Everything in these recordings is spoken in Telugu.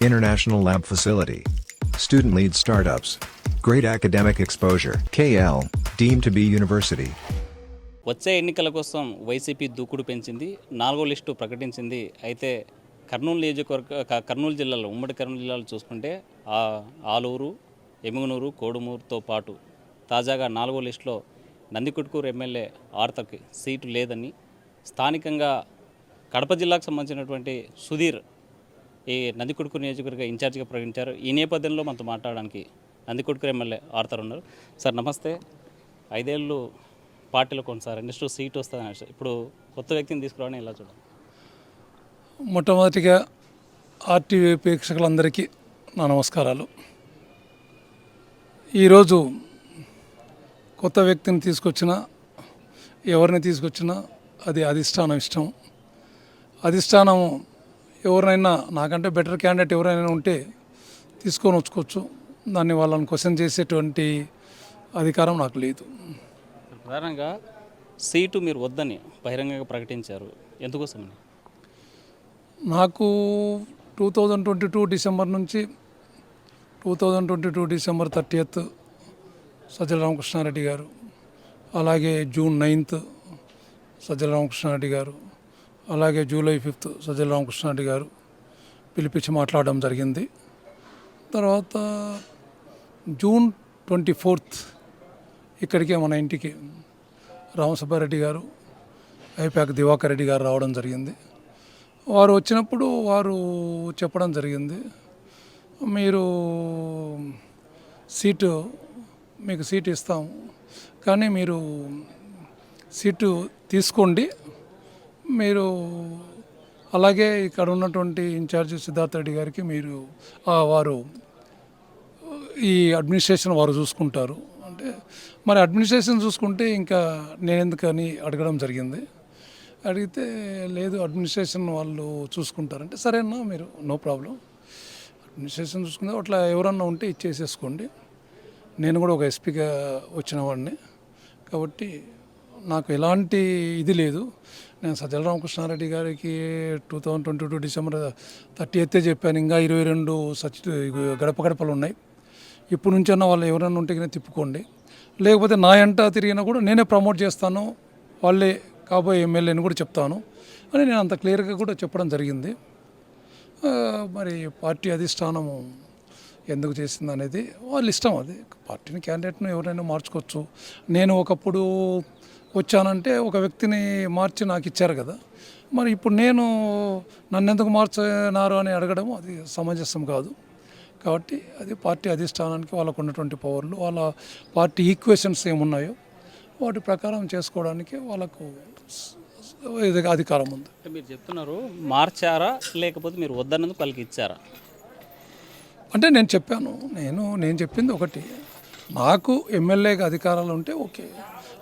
International lab facility. Student-led startups. Great academic exposure. KL, deemed to be university. వచ్చే ఎన్నికల కోసం వైసీపీ దూకుడు పెంచింది. 4వ లిస్టు ప్రకటించింది. అయితే కర్నూలు జిల్లాలో ఉమ్మడి కర్నూలు జిల్లాలో చూసుకుంటే ఆలూరు, ఎముగనూరు, కోడుమూరుతో పాటు తాజాగా 4వ లిస్టులో నందికొట్కూరు ఎమ్మెల్యే ఆర్థర్కి సీటు లేదని స్థానికంగా కడప జిల్లాకు సంబంధించినటువంటి సుధీర్ ఈ నందికొట్కూరు నియోజకవర్గ ఇన్ఛార్జిగా ప్రకటించారు. ఈ నేపథ్యంలో మనతో మాట్లాడడానికి నందికొట్కూరు ఎమ్మెల్యే ఆర్థర్ ఉన్నారు. సార్ నమస్తే. 5 ఏళ్ళు పార్టీలో కొనసాగారు, నెక్స్ట్ సీట్ వస్తుందని ఇప్పుడు కొత్త వ్యక్తిని తీసుకురావడం ఎలా చూడాలి? మొట్టమొదటిగా ఆర్టీవీ ప్రేక్షకులందరికీ నా నమస్కారాలు. ఈరోజు కొత్త వ్యక్తిని తీసుకొచ్చినా ఎవరిని తీసుకొచ్చినా అది అధిష్టానం ఇష్టం. అధిష్టానం ఎవరినైనా నాకంటే బెటర్ క్యాండిడేట్ ఎవరైనా ఉంటే తీసుకొని వచ్చుకోవచ్చు. దాన్ని వాళ్ళని క్వశ్చన్ చేసేటువంటి అధికారం నాకు లేదు. ప్రధానంగా సీటు మీరు వద్దని బహిరంగంగా ప్రకటించారు, ఎందుకోసమని? నాకు 2022 డిసెంబర్ నుంచి 2022 డిసెంబర్ 30th సజ్జల రామకృష్ణారెడ్డి గారు, అలాగే జూన్ 9th సజ్జల రామకృష్ణారెడ్డి గారు, అలాగే జూలై 5th సజ్జల రామకృష్ణారెడ్డి గారు పిలిపించి మాట్లాడడం జరిగింది. తర్వాత జూన్ 24th ఇక్కడికే మన ఇంటికి రామసుబ్బారెడ్డి గారు, ఐపాక్ దివాకర్ రెడ్డి గారు రావడం జరిగింది. వారు వచ్చినప్పుడు వారు చెప్పడం జరిగింది, మీరు మీకు సీటు ఇస్తాము, కానీ మీరు సీటు తీసుకోండి. మీరు అలాగే ఇక్కడ ఉన్నటువంటి ఇన్ఛార్జి సిద్ధార్థ రెడ్డి గారికి వారు ఈ అడ్మినిస్ట్రేషన్ వారు చూసుకుంటారు అంటే, మరి అడ్మినిస్ట్రేషన్ చూసుకుంటే ఇంకా నేను ఎందుకని అడగడం జరిగింది. అడిగితే లేదు అడ్మినిస్ట్రేషన్ వాళ్ళు చూసుకుంటారంటే, సరేనా మీరు నో ప్రాబ్లం, అడ్మినిస్ట్రేషన్ చూసుకుంటే అట్లా ఎవరన్నా ఉంటే ఇచ్చేసేసుకోండి. నేను కూడా ఒక ఎస్పీగా వచ్చిన వాడిని కాబట్టి నాకు ఎలాంటి ఇది లేదు. నేను సజ్జల రామకృష్ణారెడ్డి గారికి 2022 డిసెంబర్ 30th చెప్పాను, ఇంకా 22 గడప గడపలు ఉన్నాయి, ఇప్పుడు నుంచన్నా వాళ్ళు ఎవరైనా ఉంటే తిప్పుకోండి, లేకపోతే నా ఎంట తిరిగినా కూడా నేనే ప్రమోట్ చేస్తాను, వాళ్ళే కాబోయే ఎమ్మెల్యేని కూడా చెప్తాను అని నేను అంత క్లియర్గా కూడా చెప్పడం జరిగింది. మరి పార్టీ అధిష్టానము ఎందుకు చేసింది అనేది వాళ్ళ ఇష్టం. అది పార్టీని క్యాండిడేట్ను ఎవరైనా మార్చుకోవచ్చు. నేను ఒకప్పుడు వచ్చానంటే ఒక వ్యక్తిని మార్చి నాకు ఇచ్చారు కదా, మరి ఇప్పుడు నన్ను ఎందుకు మార్చినారు అని అడగడం అది సమంజసం కాదు. కాబట్టి అది పార్టీ అధిష్టానానికి వాళ్ళకు ఉన్నటువంటి పవర్లు, వాళ్ళ పార్టీ ఈక్వేషన్స్ ఏమున్నాయో వాటి ప్రకారం చేసుకోవడానికి వాళ్ళకు అధికారం ఉంది. మీరు చెప్తున్నారు మార్చారా, లేకపోతే మీరు వద్దన్నందుకు వాళ్ళకి ఇచ్చారా? అంటే నేను చెప్పాను, నేను చెప్పింది ఒకటి, నాకు ఎమ్మెల్యేగా అధికారాలు ఉంటే ఓకే,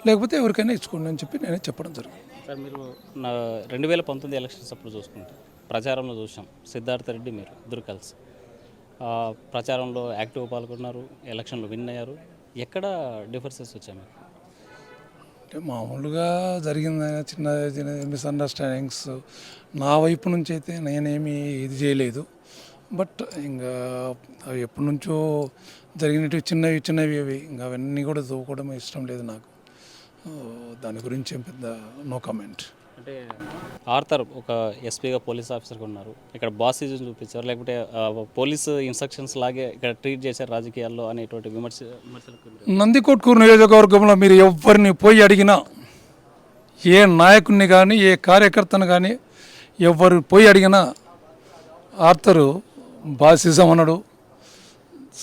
లేకపోతే ఎవరికైనా ఇచ్చుకోండి అని చెప్పి నేనే చెప్పడం జరిగింది. సార్ మీరు 2019 ఎలక్షన్స్ అప్పుడు చూసుకుంటే ప్రచారంలో చూసాం, సిద్ధార్థ రెడ్డి మీరు ఇద్దరు కలిసి ప్రచారంలో యాక్టివ్గా పాల్గొన్నారు, ఎలక్షన్లో విన్ అయ్యారు. ఎక్కడ డిఫరెన్సెస్ వచ్చాయి మీకు? అంటే మామూలుగా జరిగిన చిన్న చిన్న మిస్అండర్స్టాండింగ్స్ నా వైపు నుంచి అయితే నేనేమి ఇది చేయలేదు. బట్ ఇంకా అవి ఎప్పటి నుంచో జరిగినవి చిన్నవి అవి ఇంకా అవన్నీ కూడా తోకోవడం ఇష్టం లేదు నాకు. దాని గురించి ఏం పెద్ద నో కామెంట్. అంటే ఆర్థర్ ఒక ఎస్పీగా పోలీస్ ఆఫీసర్గా ఉన్నారు, ఇక్కడ బాసిజం చూపించారు, లేకపోతే పోలీసు ఇన్స్ట్రక్షన్స్ లాగే ఇక్కడ ట్రీట్ చేశారు రాజకీయాల్లో అనేటువంటి విమర్శలకు నందికొట్కూరు నియోజకవర్గంలో మీరు ఎవరిని పోయి అడిగినా, ఏ నాయకుడిని కానీ ఏ కార్యకర్తను కానీ ఎవరు పోయి అడిగినా ఆర్థరు బాసిజం అన్నాడు,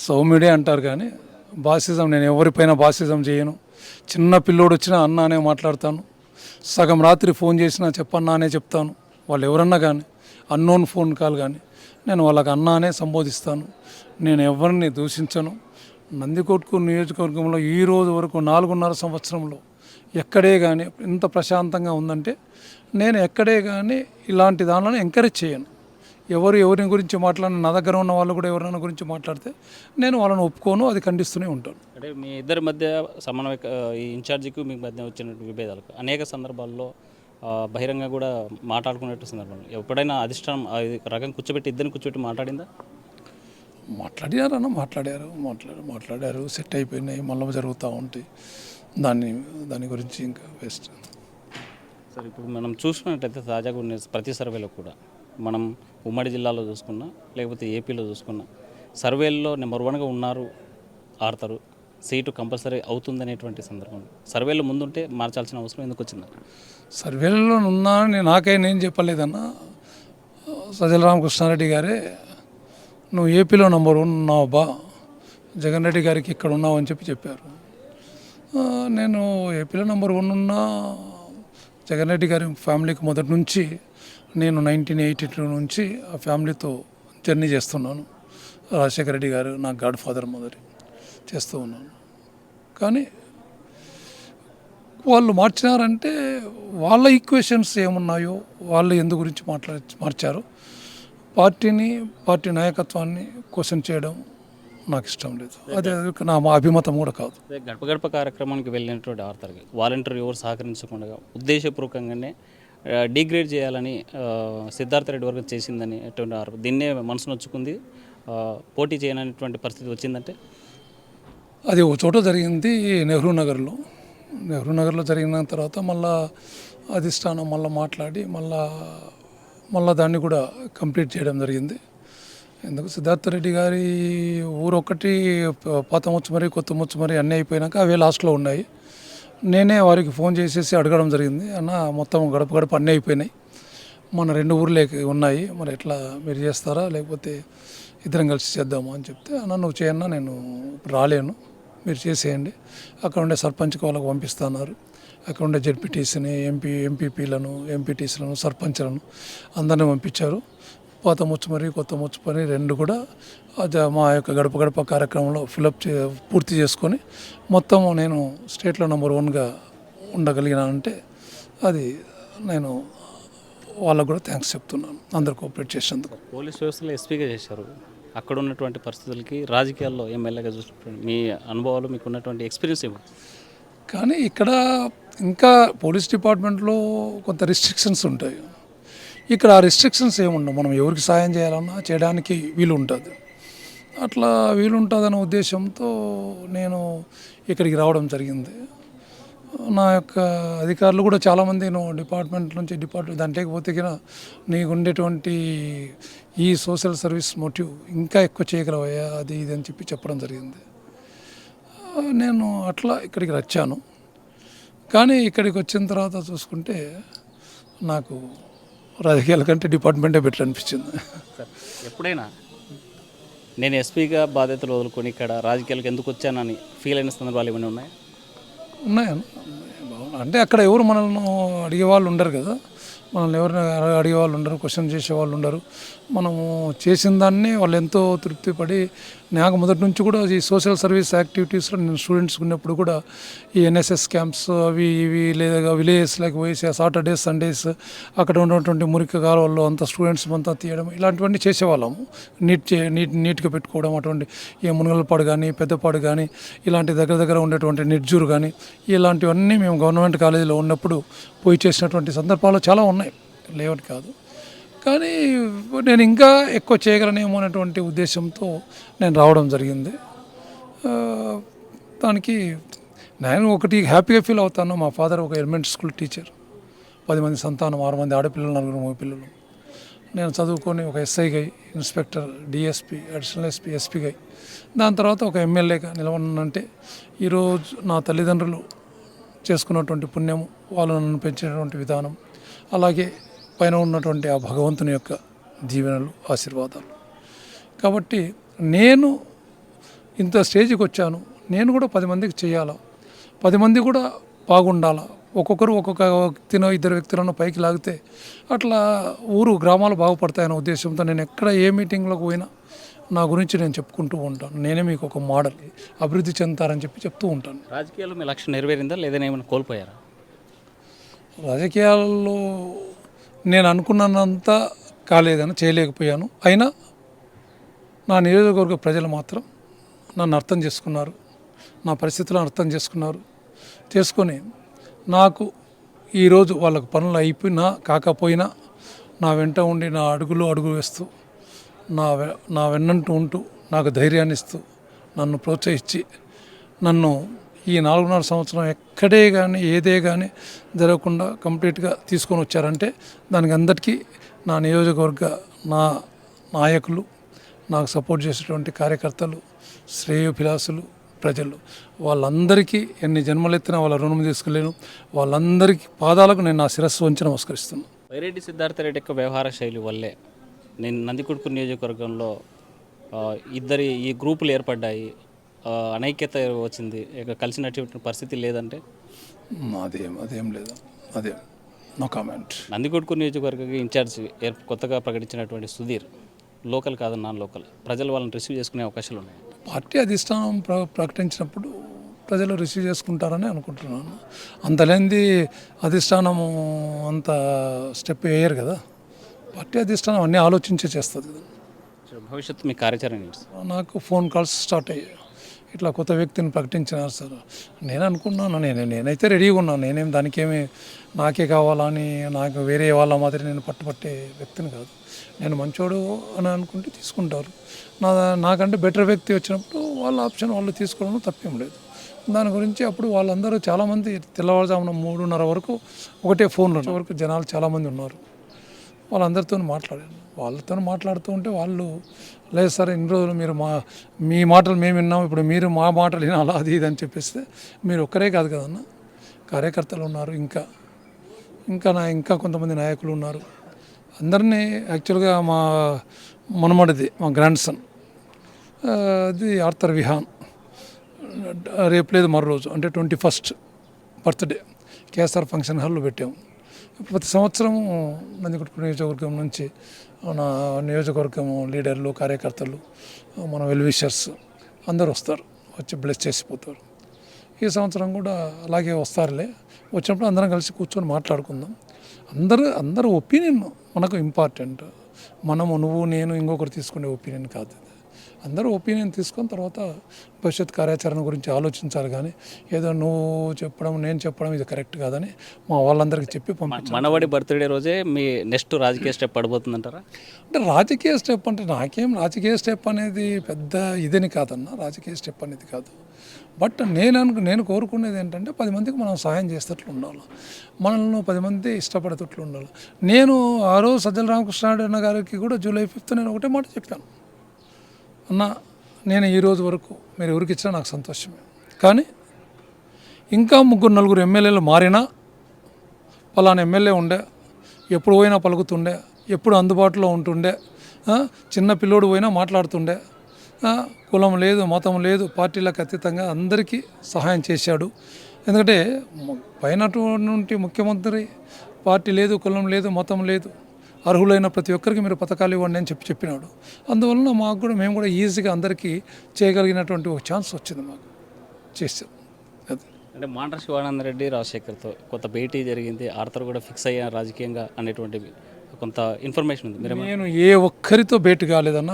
సౌమ్యుడే అంటారు. కానీ బాసిజం నేను ఎవరిపైన బాసిజం చేయను. చిన్న పిల్లోడు వచ్చినా అన్న అనే మాట్లాడతాను, సగం రాత్రి ఫోన్ చేసినా చెప్పన్నా అనే చెప్తాను. వాళ్ళు ఎవరన్నా కానీ అన్నోన్ ఫోన్ కాల్ కానీ నేను వాళ్ళకి అన్న అనే సంబోధిస్తాను. నేను ఎవరిని దూషించను. నందికొట్కూరు నియోజకవర్గంలో ఈ రోజు వరకు 4.5 సంవత్సరంలో ఎక్కడే కానీ ఇంత ప్రశాంతంగా ఉందంటే నేను ఎక్కడే కానీ ఇలాంటి దానిలో ఎంకరేజ్ చేయను. ఎవరిని గురించి మాట్లాడిన, నా దగ్గర ఉన్న వాళ్ళు కూడా ఎవరైనా గురించి మాట్లాడితే నేను వాళ్ళని ఒప్పుకోను, అది ఖండిస్తూనే ఉంటాను. అంటే మీ ఇద్దరి మధ్య సమన్వయ ఈ ఇన్ఛార్జికి మీకు మధ్య వచ్చిన విభేదాలకు అనేక సందర్భాల్లో బహిరంగ కూడా మాట్లాడుకునేట్టు సందర్భాలు ఎప్పుడైనా అధిష్టానం రకం ఇద్దరిని కూర్చోబెట్టి మాట్లాడిందా? మాట్లాడారు సెట్ అయిపోయినాయి, మళ్ళీ జరుగుతూ ఉంటాయి. దాని గురించి ఇంకా బెస్ట్. సార్ ఇప్పుడు మనం చూసుకున్నట్లయితే తాజాగా ఉన్న ప్రతి సర్వేలో కూడా మనం ఉమ్మడి జిల్లాలో చూసుకున్నా లేకపోతే ఏపీలో చూసుకున్నా సర్వేల్లో నెంబర్ 1గా ఉన్నారు, ఆడతారు, సీటు కంపల్సరీ అవుతుందనేటువంటి సందర్భం సర్వేలో ముందుంటే మార్చాల్సిన అవసరం ఎందుకు వచ్చింది? సర్వేలలో ఉన్నా నాకేం చెప్పలేదన్న, సజ్జల రామకృష్ణారెడ్డి గారే నువ్వు ఏపీలో నంబర్ 1 ఉన్నావు బా, జగన్ రెడ్డి గారికి ఇక్కడ ఉన్నావు అని చెప్పారు. నేను ఏపీలో నంబర్ 1 ఉన్నా, జగన్ రెడ్డి గారి ఫ్యామిలీకి మొదటి నుంచి నేను 1982 నుంచి ఆ ఫ్యామిలీతో జర్నీ చేస్తున్నాను. రాజశేఖర రెడ్డి గారు నా గాడ్ ఫాదర్ మొదటి చేస్తూ ఉన్నాను. కానీ వాళ్ళు మార్చినారంటే వాళ్ళ ఈక్వేషన్స్ ఏమున్నాయో వాళ్ళు ఎందు గురించి మార్చారు. పార్టీ నాయకత్వాన్ని క్వశ్చన్ చేయడం నాకు ఇష్టం లేదు. అదే నా అభిమతం కూడా కాదు. గడప గడప కార్యక్రమానికి వెళ్ళినటువంటి ఆర్థర్కి వాలంటీర్ ఎవరు సహకరించకుండా ఉద్దేశపూర్వకంగానే డిగ్రేడ్ చేయాలని సిద్ధార్థ రెడ్డి వర్గం చేసిందని అటువంటి ఆరోపణ. దీన్నే మనసు నొచ్చుకుంది, పోటీ చేయనటువంటి పరిస్థితి వచ్చిందంటే అది ఒక చోట జరిగింది, నెహ్రూ నగర్లో జరిగిన తర్వాత మళ్ళా అధిష్టానం మాట్లాడి మళ్ళా దాన్ని కూడా కంప్లీట్ చేయడం జరిగింది. ఎందుకు సిద్ధార్థ రెడ్డి గారి ఊరొక్కటి పాత ముచ్చుమరి కొత్త ముచ్చుమరి అన్నీ అయిపోయినాక అవే లాస్ట్లో ఉన్నాయి. నేనే వారికి ఫోన్ చేసేసి అడగడం జరిగింది, అన్న మొత్తం గడప అన్నీ అయిపోయినాయి, మన 2 ఊర్లే ఉన్నాయి, మరి ఎట్లా మీరు చేస్తారా లేకపోతే ఇద్దరం కలిసి చేద్దాము అని చెప్తే, అన్న నువ్వు చేయన్నా, నేను రాలేను, మీరు చేసేయండి, అక్కడ ఉండే సర్పంచ్కి వాళ్ళకి పంపిస్తున్నారు, అక్కడ ఉండే జెడ్పీటీసీని ఎంపీపీలను ఎంపీటీసీలను సర్పంచ్లను అందరినీ పంపించారు. పాత ముచ్చుమరి కొత్త ముచ్చుమరి 2 కూడా మా యొక్క గడప కార్యక్రమంలో పూర్తి చేసుకొని మొత్తం నేను స్టేట్లో నంబర్ 1గా ఉండగలిగినానంటే అది నేను వాళ్ళకు కూడా థ్యాంక్స్ చెప్తున్నాను, అందరు కోఆపరేట్ చేసేందుకు. పోలీస్ వ్యవస్థలో ఎస్పీగా చేశారు, అక్కడ ఉన్నటువంటి పరిస్థితులకి రాజకీయాల్లో ఎమ్మెల్యేగా చూసినటువంటి మీ అనుభవాలు, మీకు ఉన్నటువంటి ఎక్స్పీరియన్స్ ఏమి? కానీ ఇక్కడ ఇంకా పోలీస్ డిపార్ట్మెంట్లో కొంత రిస్ట్రిక్షన్స్ ఉంటాయి, ఇక్కడ ఆ రిస్ట్రిక్షన్స్ ఏముండవు. మనం ఎవరికి సాయం చేయాలన్నా చేయడానికి వీలు ఉంటుంది. అట్లా వీలు ఉంటుందనే ఉద్దేశంతో నేను ఇక్కడికి రావడం జరిగింది. నా యొక్క అధికారులు కూడా చాలామంది నువ్వు డిపార్ట్మెంట్ దాంట్లోకి పోతే నీకు ఉండేటువంటి ఈ సోషల్ సర్వీస్ మోటివ్ ఇంకా ఎక్కువ చేయగలవయ్యా, అది ఇది అని చెప్పడం జరిగింది. నేను అట్లా ఇక్కడికి వచ్చాను. కానీ ఇక్కడికి వచ్చిన తర్వాత చూసుకుంటే నాకు రాజకీయాల కంటే డిపార్ట్మెంటే బెటర్ అనిపించింది. ఎప్పుడైనా నేను ఎస్పీగా బాధ్యతలు వదులుకొని ఇక్కడ రాజకీయాలకు ఎందుకు వచ్చానని ఫీల్ అయిన సందర్భాలు ఏమైనా ఉన్నాయని అంటే అక్కడ ఎవరు మనల్ని అడిగే వాళ్ళు ఉండరు కదా, మనల్ని ఎవరిని అడిగే వాళ్ళు ఉండరు, క్వశ్చన్ చేసే వాళ్ళు ఉండరు. మనము చేసిన దాన్ని వాళ్ళు ఎంతో తృప్తి పడి, నాకు మొదటి నుంచి కూడా ఈ సోషల్ సర్వీస్ యాక్టివిటీస్లో నేను స్టూడెంట్స్ ఉన్నప్పుడు కూడా ఈ ఎన్ఎస్ఎస్ క్యాంప్స్ అవి ఇవి లేదా విలేజెస్లోకి పోయి సాటర్డేస్ సండేస్ అక్కడ ఉన్నటువంటి మురికి కాలువల్లో అంతా స్టూడెంట్స్ అంతా తీయడం ఇలాంటివన్నీ చేసేవాళ్ళము. నీట్గా పెట్టుకోవడం, అటువంటి ఈ మునగలపాడు కానీ పెద్దపాడు కానీ ఇలాంటి దగ్గర ఉండేటువంటి నిర్జూరు కానీ ఇలాంటివన్నీ మేము గవర్నమెంట్ కాలేజీలో ఉన్నప్పుడు పోయి చేసినటువంటి సందర్భాలు చాలా ఉన్నాయి, లేవని కాదు. కానీ నేను ఇంకా ఎక్కువ చేయగలనేమో అనేటువంటి ఉద్దేశంతో నేను రావడం జరిగింది. దానికి నేను ఒకటి హ్యాపీగా ఫీల్ అవుతాను. మా ఫాదర్ ఒక ఎలిమెంటరీ స్కూల్ టీచర్, 10 మంది సంతానం, 6 మంది ఆడపిల్లలు, 4 మగ పిల్లలు. నేను చదువుకొని ఒక ఎస్ఐగా, ఇన్స్పెక్టర్, డిఎస్పీ, అడిషనల్ ఎస్పీ, ఎస్పీగా, దాని తర్వాత ఒక ఎమ్మెల్యేగా నిలవనంటే ఈరోజు నా తల్లిదండ్రులు చేసుకున్నటువంటి పుణ్యము, వాళ్ళు నన్ను పెంచినటువంటి విధానం, అలాగే పైన ఉన్నటువంటి ఆ భగవంతుని యొక్క దీవెనలు, ఆశీర్వాదాలు. కాబట్టి నేను ఇంత స్టేజ్కి వచ్చాను, నేను కూడా 10 మందికి చేయాలా, 10 మంది కూడా బాగుండాలా. ఒక్కొక్కరు ఒక్కొక్క వ్యక్తినో 2 వ్యక్తులను పైకి లాగితే అట్లా గ్రామాలు బాగుపడతాయనే ఉద్దేశంతో నేను ఎక్కడ ఏ మీటింగ్లోకి పోయినా నా గురించి నేను చెప్పుకుంటూ ఉంటాను. నేనే మీకు ఒక మోడల్, అభివృద్ధి చెందుతారని చెప్తూ ఉంటాను. రాజకీయాల్లో మీ లక్ష్యం నెరవేరిందా లేదా ఏమైనా కోల్పోయారా? రాజకీయాల్లో నేను అనుకున్నంత కాలేదని, చేయలేకపోయాను. అయినా నా నియోజకవర్గ ప్రజలు మాత్రం నన్ను అర్థం చేసుకున్నారు, నా పరిస్థితులను అర్థం చేసుకొని నాకు ఈరోజు వాళ్ళకు పనులు అయిపోయినా కాకపోయినా నా వెంట ఉండి నా అడుగు వేస్తూ నా వెన్నంటూ ఉంటూ నాకు ధైర్యాన్ని ఇస్తూ నన్ను ప్రోత్సహించి నన్ను ఈ 4.5 సంవత్సరం ఎక్కడే కానీ ఏదే కానీ జరగకుండా కంప్లీట్గా తీసుకొని వచ్చారంటే దానికి అందరికీ నా నియోజకవర్గ నా నాయకులు, నాకు సపోర్ట్ చేసేటువంటి కార్యకర్తలు, శ్రేయోభిలాసులు, ప్రజలు, వాళ్ళందరికీ ఎన్ని జన్మలెత్తినా వాళ్ళ రుణం తీసుకోలేను. వాళ్ళందరికీ పాదాలకు నేను నా శిరస్సు వంచి నమస్కరిస్తున్నాను. వైరెడ్డి సిద్ధార్థ రెడ్డి యొక్క వ్యవహార శైలి వల్లే నేను నందికొట్కూరు నియోజకవర్గంలో ఇద్దరి ఈ గ్రూపులు ఏర్పడ్డాయి, అనైక్యత వచ్చింది, ఇక కలిసినటువంటి పరిస్థితి లేదంటే అదేం లేదు, అదేం నో కామెంట్. నందికొట్కూరు నియోజకవర్గ ఇన్ఛార్జ్ కొత్తగా ప్రకటించినటువంటి సుధీర్ లోకల్ కాదు, నాన్ లోకల్, ప్రజలు వాళ్ళని రిసీవ్ చేసుకునే అవకాశాలు ఉన్నాయి. పార్టీ అధిష్టానం ప్రకటించినప్పుడు ప్రజలు రిసీవ్ చేసుకుంటారని అనుకుంటున్నాను. అంతలేంది అధిష్టానము అంత స్టెప్ వేయరు కదా. పార్టీ అధిష్టానం అన్నీ ఆలోచించే చేస్తుంది కదా. భవిష్యత్తు మీ కార్యాచరణ ఏంటి? నాకు ఫోన్ కాల్స్ స్టార్ట్ అయ్యాయి, ఇట్లా కొత్త వ్యక్తిని ప్రకటించినారు సార్. నేను అనుకున్నాను, నేనైతే రెడీగా ఉన్నాను. నేనేం దానికేమి నాకే కావాలని నాకు వేరే వాళ్ళ మాదిరి నేను పట్టుపట్టే వ్యక్తిని కాదు. నేను మంచోడు అని అనుకుంటే తీసుకుంటారు. నాకంటే బెటర్ వ్యక్తి వచ్చినప్పుడు వాళ్ళ ఆప్షన్ వాళ్ళు తీసుకోవడం తప్పేం లేదు. దాని గురించి అప్పుడు వాళ్ళందరూ చాలామంది తెల్లవారుజామున 3:30 వరకు ఒకటే ఫోన్లో వరకు జనాలు చాలామంది ఉన్నారు. వాళ్ళందరితో మాట్లాడాను. వాళ్ళతో మాట్లాడుతూ ఉంటే వాళ్ళు లేదు సార్ ఇన్ని రోజులు మీరు మీ మాటలు మేము విన్నాం, ఇప్పుడు మీరు మా మాటలు వినాలా అది ఇది అని చెప్పేస్తే మీరు ఒక్కరే కాదు కదన్న, కార్యకర్తలు ఉన్నారు, ఇంకా కొంతమంది నాయకులు ఉన్నారు. అందరినీ యాక్చువల్గా మా మనమడిది మా గ్రాండ్ సన్ అది ఆర్థర్ విహాన్ రేపు లేదు మరో రోజు అంటే 21st బర్త్డే కేఎస్ఆర్ ఫంక్షన్ హాల్లో పెట్టాము. ప్రతి సంవత్సరము నందికొట్కూరు నియోజకవర్గం నుంచి మన నియోజకవర్గం లీడర్లు, కార్యకర్తలు, మన వెల్విషర్స్ అందరూ వస్తారు, వచ్చి బ్లెస్ చేసిపోతారు. ఈ సంవత్సరం కూడా అలాగే వస్తారులే. వచ్చినప్పుడు అందరం కలిసి కూర్చొని మాట్లాడుకుందాం. అందరూ ఒపీనియన్ మనకు ఇంపార్టెంట్. నువ్వు నేను ఇంకొకరు తీసుకునే ఒపీనియన్ కాదు. అందరూ ఒపీనియన్ తీసుకొని తర్వాత భవిష్యత్ కార్యాచరణ గురించి ఆలోచించాలి. కానీ ఏదో నువ్వు చెప్పడం నేను చెప్పడం ఇది కరెక్ట్ కాదని మా వాళ్ళందరికీ చెప్పి పంపించాను. మనవడి బర్త్డే రోజే మీ నెక్స్ట్ రాజకీయ స్టెప్ పడిపోతుందంటారా? అంటే రాజకీయ స్టెప్ అంటే నాకేం రాజకీయ స్టెప్ అనేది పెద్ద ఇదని కాదన్న, రాజకీయ స్టెప్ అనేది కాదు. బట్ నేను కోరుకునేది ఏంటంటే 10 మందికి మనం సహాయం చేసేటట్లు ఉండాలి, మనల్ని 10 మంది ఇష్టపడేటట్లు ఉండాలి. నేను ఆ రోజు సజ్జల రామకృష్ణారెడ్డి గారికి కూడా July 5th నేను ఒకటే మాట చెప్పాను, అన్న నేను ఈ రోజు వరకు మీరు ఎవరికి ఇచ్చినా నాకు సంతోషమే, కానీ ఇంకా 3-4 ఎమ్మెల్యేలు మారినా పలానా ఎమ్మెల్యే ఉండే, ఎప్పుడు పోయినా పలుకుతుండే, ఎప్పుడు అందుబాటులో ఉంటుండే, చిన్న పిల్లోడు పోయినా మాట్లాడుతుండే, కులం లేదు మతం లేదు పార్టీలకు అతీతంగా అందరికీ సహాయం చేశాడు. ఎందుకంటే పైనటువంటి ముఖ్యమంత్రి పార్టీ లేదు, కులం లేదు, మతం లేదు, అర్హులైన ప్రతి ఒక్కరికి మీరు పథకాలు ఇవ్వండి అని చెప్పినాడు. అందువలన మేము కూడా ఈజీగా అందరికీ చేయగలిగినటువంటి ఒక ఛాన్స్ వచ్చింది, మాకు చేసాం. అది అంటే మాండ్ర శివానంద రెడ్డి రాజశేఖర్తో కొంత భేటీ జరిగింది, ఆర్థర్ కూడా ఫిక్స్ అయ్యా రాజకీయంగా అనేటువంటి కొంత ఇన్ఫర్మేషన్ ఉంది. నేను ఏ ఒక్కరితో భేటీ కాలేదన్న,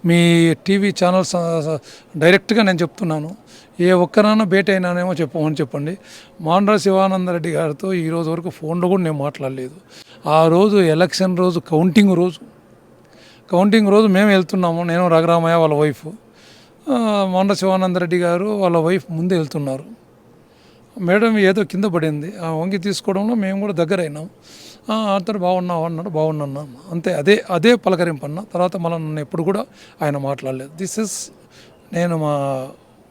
మీ టీవీ ఛానల్స్ డైరెక్ట్గా నేను చెప్తున్నాను, ఏ ఒక్కరైనా భేటీ అయినానేమో చెప్పండి. మాండ్ర శివానంద రెడ్డి గారితో ఈరోజు వరకు ఫోన్లో కూడా నేను మాట్లాడలేదు. ఆ రోజు ఎలక్షన్ రోజు కౌంటింగ్ రోజు మేము వెళ్తున్నాము, నేను రఘురామయ్య వాళ్ళ వైఫ్, మాండ్ర శివానంద రెడ్డి గారు వాళ్ళ వైఫ్ ముందే వెళ్తున్నారు. మేడం ఏదో కింద పడింది, ఆ వంగి తీసుకోవడంలో మేము కూడా దగ్గర అయినాం. అతను బాగున్నావు అన్నాడు, బాగున్నా అంతే. అదే పలకరింపు అన్న. తర్వాత మళ్ళీ నన్ను ఎప్పుడు కూడా ఆయన మాట్లాడలేదు. నేను మా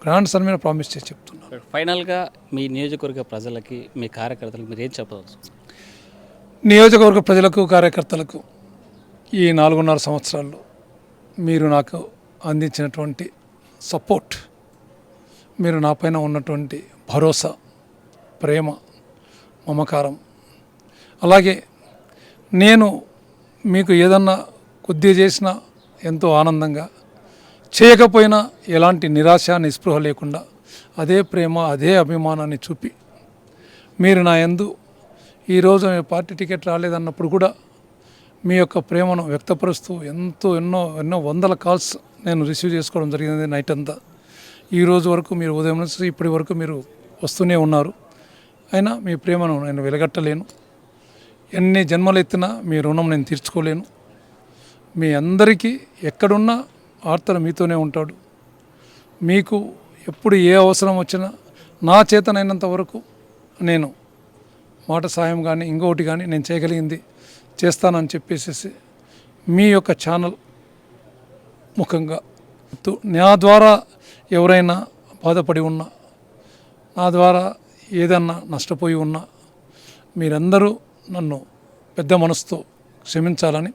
గ్రాండ్ సన్ మీద ప్రామిస్ చేసి చెప్తున్నాను. ఫైనల్గా మీ నియోజకవర్గ ప్రజలకి, మీ కార్యకర్తలకు మీరు ఏం చెప్పవచ్చు? నియోజకవర్గ ప్రజలకు, కార్యకర్తలకు ఈ 4.5 సంవత్సరాల్లో మీరు నాకు అందించినటువంటి సపోర్ట్, మీరు నా పైన ఉన్నటువంటి భరోసా, ప్రేమ, మమకారం, అలాగే నేను మీకు ఏదన్నా కొద్దిగా చేసినా ఎంతో ఆనందంగా, చేయకపోయినా ఎలాంటి నిరాశ నిస్పృహ లేకుండా అదే ప్రేమ అదే అభిమానాన్ని చూపి మీరు నా యందు ఈరోజు పార్టీ టికెట్ రాలేదన్నప్పుడు కూడా మీ యొక్క ప్రేమను వ్యక్తపరుస్తూ ఎన్నో వందల కాల్స్ నేను రిసీవ్ చేసుకోవడం జరిగింది నైట్ అంతా. ఈరోజు వరకు మీరు ఉదయం నుంచి ఇప్పటి వరకు మీరు వస్తూనే ఉన్నారు. అయినా మీ ప్రేమను నేను వెలగట్టలేను, ఎన్ని జన్మలు ఎత్తినా మీ రుణం నేను తీర్చుకోలేను. మీ అందరికీ ఎక్కడున్నా ఆర్తర్ మీతోనే ఉంటాడు. మీకు ఎప్పుడు ఏ అవసరం వచ్చినా నా చేతనైనంత వరకు నేను మాట సాయం కానీ ఇంకొకటి కానీ నేను చేయగలిగింది చేస్తానని చెప్పేసి మీ యొక్క ఛానల్ ముఖంగా నా ద్వారా ఎవరైనా బాధపడి ఉన్నా, నా ద్వారా ఏదన్నా నష్టపోయి ఉన్నా మీరందరూ నన్ను పెద్ద మనసుతో క్షమించాలని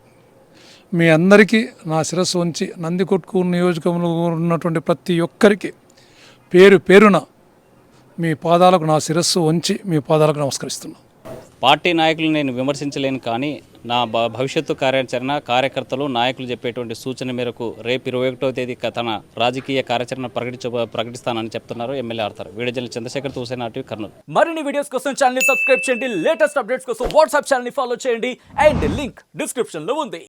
మీ అందరికీ నా శిరస్సు ఉంచి నందికొట్కూరు నియోజకవర్గంలో ఉన్నటువంటి ప్రతి ఒక్కరికి పేరు పేరున మీ పాదాలకు నా శిరస్సు ఉంచి మీ పాదాలకు నమస్కరిస్తున్నాను. పార్టీ నాయకులు నేను విమర్శించలేను, కానీ నా భవిష్యత్తు కార్యాచరణ కార్యకర్తలు నాయకులు చెప్పేటువంటి సూచన మేరకు రేపు 21వ తేదీ తన రాజకీయ కార్యాచరణ ప్రకటిస్తానని చెప్తున్నారు MLA Arthur. Video journalist Chandrasekhar, తూసేనా టీవీ, కర్నూలు. మరిన్ని వీడియోస్ కోసం ఛానల్ ని సబ్స్క్రైబ్ చేయండి, లేటెస్ట్ అప్డేట్స్ కోసం వాట్సాప్ ఛానల్ ని ఫాలో చేయండి అండ్ లింక్ డిస్క్రిప్షన్ లో ఉంది.